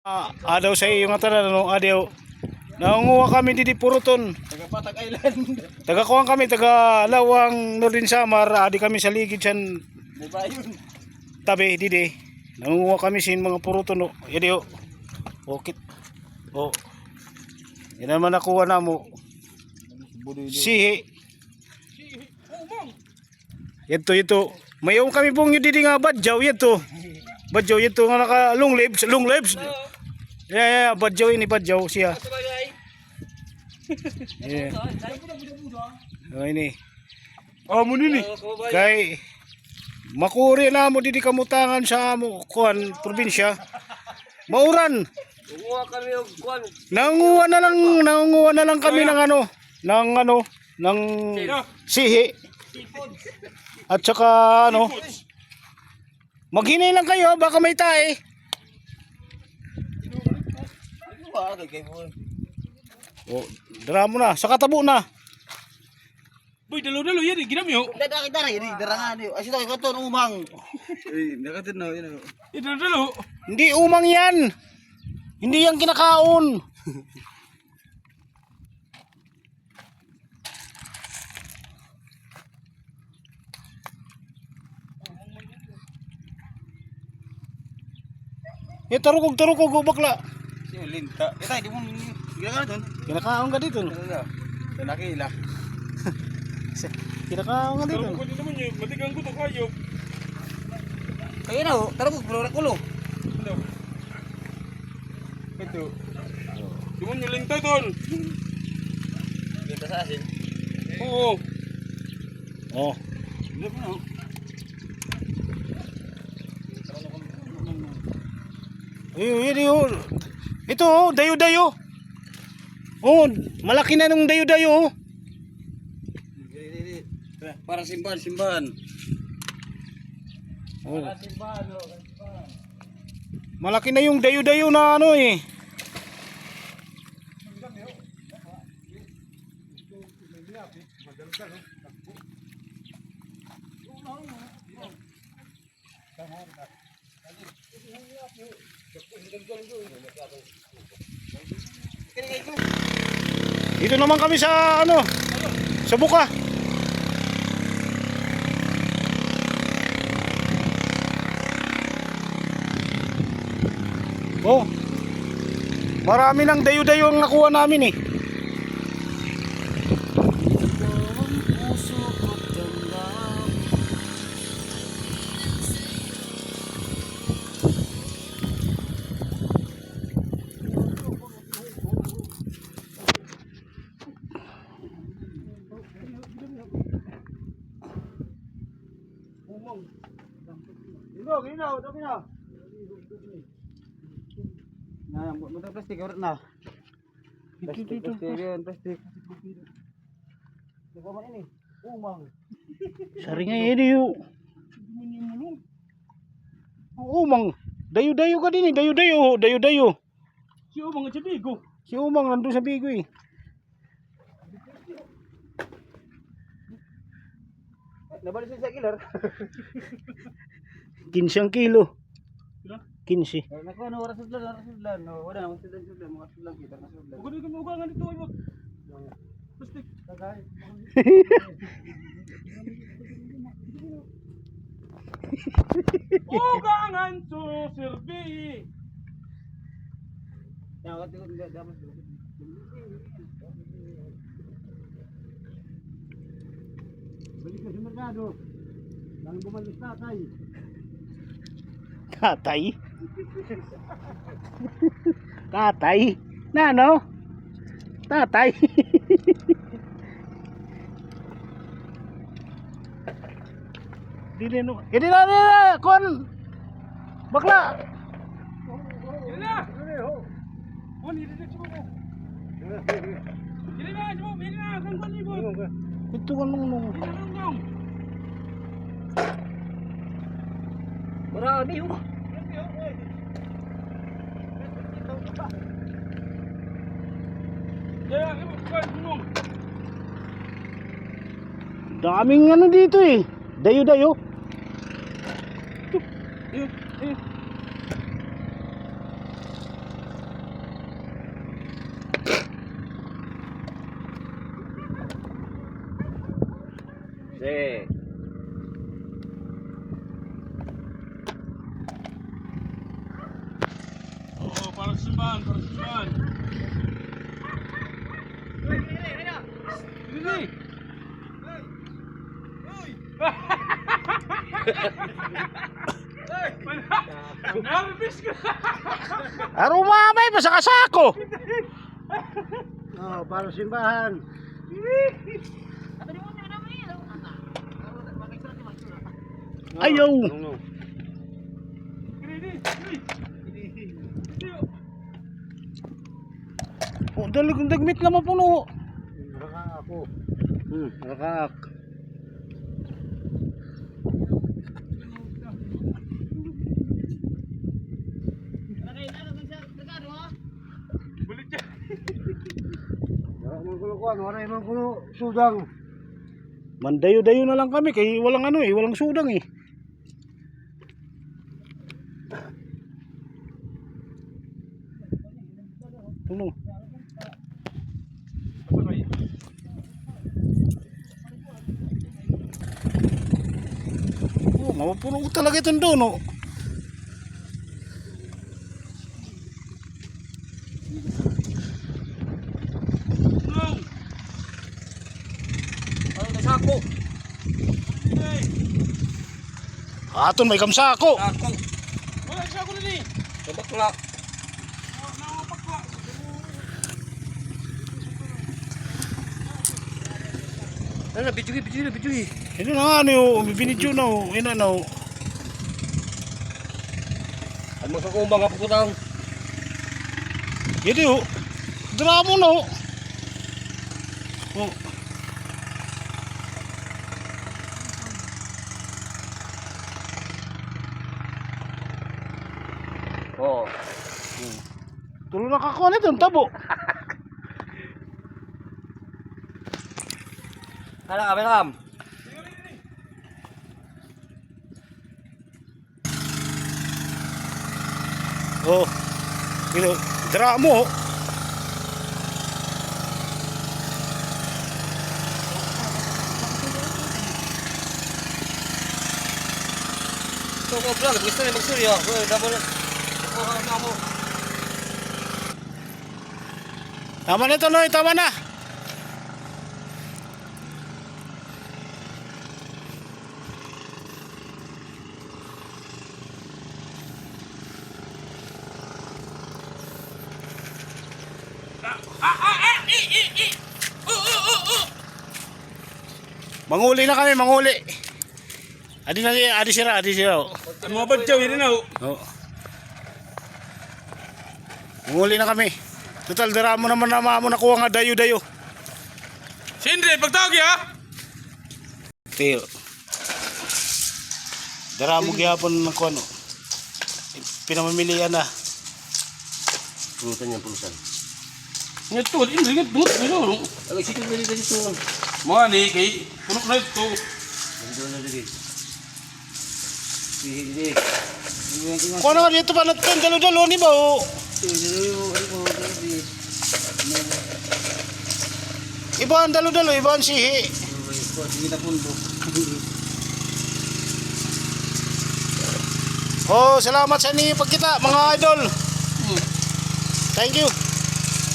Adaw sa iyo nga tanan no adaw. Nangunguha kami didi Puruton. Taga Patag Island. Taga kuwang kami taga Lawang Northern Samar, adi kami sa ligid san Babayun. tabi didi. Nangunguha kami sin mga Puruton no. Yadi o. Okit. O. Yan naman nakuha namo. Sihi. Ito. Mayong kami pong yung didi nga badjaw ito. Badjaw ito nga naka long lives. Yeah, badjaw ini badjaw siya. Yeah. Oh ini. Oh mo nini. Kay makuri na mo didi kamutangan sa mo kuan probinsya. Mauran. Kuha kami og kuan. Nangunguha na lang kami ng ng sihi. At saka maghinay lang kayo baka may tae. Oh, dara mo na, saka tabo na. Boy, dalo-dalo yan, ginamyo. Dara ini darangan yo. Asito kay katon umang. Nakatin na yun. Dalo-dalo. Hindi umang yan. Hindi yan kinakaon. Tarukog bakla. Si Linta. Kita di mo ginagawa doon. Kinakaon ka dito. Nakila. Kinakaon ka dito. Pero kung naman yun, matigang ko ito kayo. Kayo na ho, tara mo bro kulo. Ano? Ito. Di mo nyo lintay doon. Kita sa asin. Oo. Oh. Hindi mo. Ayun. Ito dayo. Oh, malaki na nung dayo. Para simbahan. Oh. Malaki na yung dayo na eh. Dito naman kami sa sa buka. Oh. Marami ng dayo-dayo ang nakuha namin eh. Ginaw, dami na. Nah, buat plastik urat na. Plastik. Apa ini? Umang. Saringan ini yuk. Umang. Dayo-dayo ka din eh. Dayo-dayo. Si Umang at si Bigo. Si Umang nandun sa Bigo eh. Nabalik sa killer. 15 ang kilo. 15. Naku ano oras sudlan. No, wala naman sudlan mga sudlan kita na sudlan. Huwag ka maugangan ito. Plastik. Tagay. Ugangan to serbi. Dapat dapat. Balik ka sa merkado. Lang bumalik tatay. Tatay. Nano? Tatay. Dili na. Kon. Bakla. Yan na. Oh, nililit mo ko. Yan na. Kang kanibon. Ito kan nung. Marami oh. Daming dito eh. Dayo. Hindi. Oo, parang simbahan, parang simbahan. Dili. Nervous ka. Arumamay pa sa kasako. Oh, para simbahan. Ayaw. Oh, dagmit lang mo puno. Nakaka ako. Nakaka. Balik siya. Wala man kulo kuan, wala man kulo sudang. Mandayo-dayo na lang kami kay walang ano eh, walang sudang eh. Ano? Oh, mapupuno ko talaga itong doon, oh. Tulong. Ano na sako? Aton may kamsako. Sako. Wala siya ako rin eh. Bakla. Nakapakla. Ano bijugi. Ito na nga, ano yung binidyo na, oh. Ina na, oh. Ay magkakumbang nga putang. Ito, oh. Drama na, oh. Oh. Oh. Tulo na kakuha nito, ang tabo. Meram. Oh. Ito, drama, oh. So ko vlog, gusto ni magsuryo. Double. Oh, na mo. Tama na ito, Noy. Tama na. Manguli na kami, manguli. Adi sira. Oh. Ano mga badyaw, yun na. Oh. Manguli na kami. Total, dara mo naman na mo nakuha nga dayo-dayo. Sindre, pagtawag ya. Til. Dara mo gyapon ng kuno. Pinamamilian na. Pulutan niya pulutan. Ito, hindi nga bunot. Ano? Ay sikit dali dito. Mga ni, kay punok na ito. Dito na dali. Sige. Kung ano dito pa natin, dalo-dalo ni ba? Oh. Iba ang dalo-dalo, iba ang sihi. Oh, salamat sa inyo pagkita mga idol. Thank you.